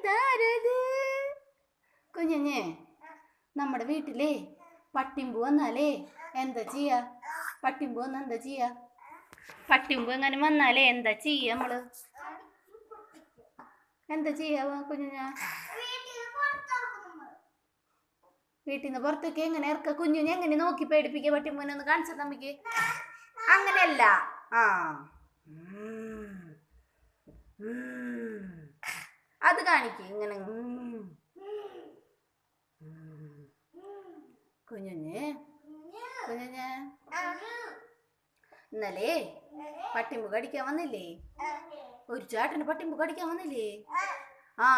ഇതാരത് കുഞ്ഞുഞ്ഞേ നമ്മുടെ വീട്ടിലേ പട്ടിമ്പൂ വന്നാലേ എന്താ ചെയ്യാ പട്ടിമ്പൂ വന്നാ എന്താ ചെയ്യാ പട്ടിമ്പൂ എങ്ങനെ വന്നാലേ എന്താ ചെയ്യാ നമ്മള് എന്താ ചെയ്യാ കുഞ്ഞുഞ്ഞ വീട്ടിൽ നിന്ന് പുറത്തേക്ക് എങ്ങനെ ഇറക്ക കുഞ്ഞുഞ്ഞ എങ്ങനെ നോക്കി പേടിപ്പിക്കുക പട്ടിമ്പൂനെ ഒന്ന് കാണിച്ചു നമുക്ക് അങ്ങനെയല്ല ആ അത് കാണിക്ക് ഇങ്ങനെ കുഞ്ഞുഞ്ഞേ കുഞ്ഞുഞ്ഞേ ഇന്നലെ പട്ടിമ്പ് കടിക്കാൻ വന്നില്ലേ ഒരു ചേട്ടന് പട്ടിമ്പ് കടിക്കാൻ വന്നില്ലേ ആ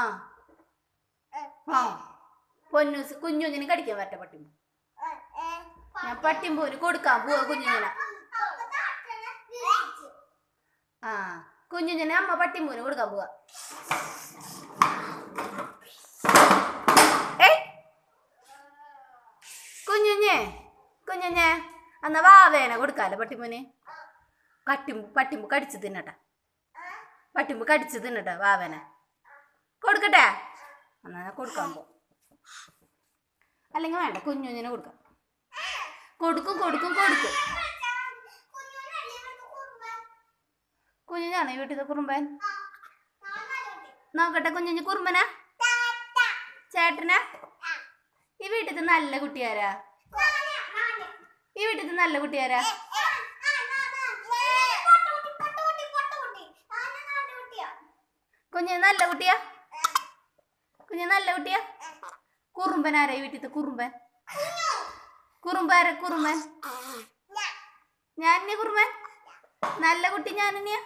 ആ പൊന്നൂസ് കുഞ്ഞുഞ്ഞിന് കടിക്കാൻ വരട്ടെ പട്ടിമ്പ് ഞാൻ പട്ടിമ്പൂന് കൊടുക്കാൻ പോവാ കുഞ്ഞുഞ്ഞിനെ ആ കുഞ്ഞുഞ്ഞിനെ അമ്മ പട്ടിമ്പൂന് കൊടുക്കാൻ പോവാ കുഞ്ഞുഞ്ഞേ കുഞ്ഞുഞ്ഞേ എന്നാ വാവേനെ കൊടുക്കാല്ലോ പട്ടിമ്പൂന് പട്ടിമ്പ് കടിച്ചു തിന്നട്ടെ പട്ടിമ്പ് കടിച്ചു തിന്നട്ടെ വാവേനെ കൊടുക്കട്ടെ എന്നാ ഞാൻ കൊടുക്കാൻ പോ അല്ലെങ്കിൽ വേണ്ട കുഞ്ഞുഞ്ഞിനെ കൊടുക്കാം കൊടുക്കും കൊടുക്കും കൊടുക്കും കുഞ്ഞുഞ്ഞാണ് ഈ വീട്ടിൽ കുറുമ്പൻ നോക്കട്ടെ കുഞ്ഞുഞ്ഞ് കുറുമ്പനാ ചേട്ടനാ ഈ വീട്ടിൽ നല്ല കുട്ടിയാരാ ഈ വീട്ടിൽ നല്ല കുട്ടിയാരാ കുഞ്ഞ് നല്ല കുട്ടിയാ കുഞ്ഞ് നല്ല കുട്ടിയാ കുറുമ്പൻ ആരാ ഈ വീട്ടിൽ കുറുമ്പൻ കുറുമ്പാര കുറുമ്പൻ ഞാൻ കുറുമ്പൻ നല്ല കുട്ടി ഞാൻ തന്നെയാ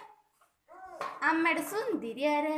അമ്മയുടെ സുന്ദരി ആരാ